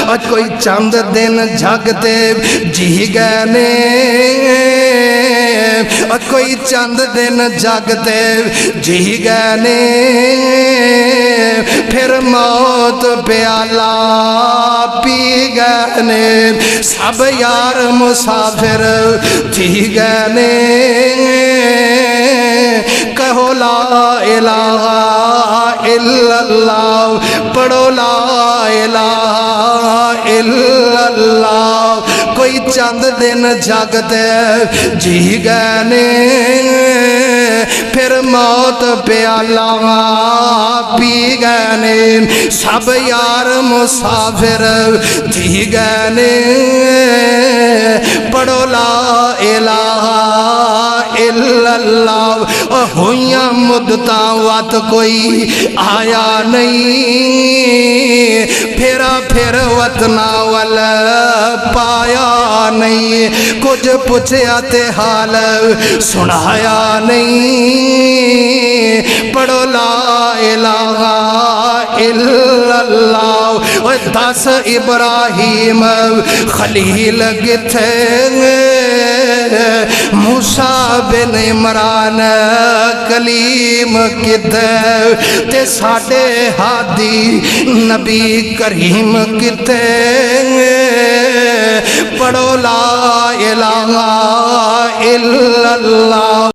اور کوئی چند دن جھگتے جی گئے نے اور کوئی چند دن جھگتے جی گئے نے پھر موت پیالہ پی گئے نے سب یار مسافر جی گئے نے کہو لا الہ الا اللہ پڑھو لا الہ الا اللہ کوئی چند دن جھگتے جی گئے نے پھر موت پیالہ پی گئے نے سب یار مسافر جی گئے نے پڑھو لا الہ الا اللہ ہویاں مدتاں وقت کوئی آیا نہیں پھر وطنا وال پایا نہیں کچھ پوچھیا تے حال سنایا نہیں پڑھو لا الہ الا اللہ دس ابراہیم خلیل کتھے موسیٰ بن عمران کلیم کتے تے ساڑھے ہادی نبی کریم کتے پڑھو لا الہ الا اللہ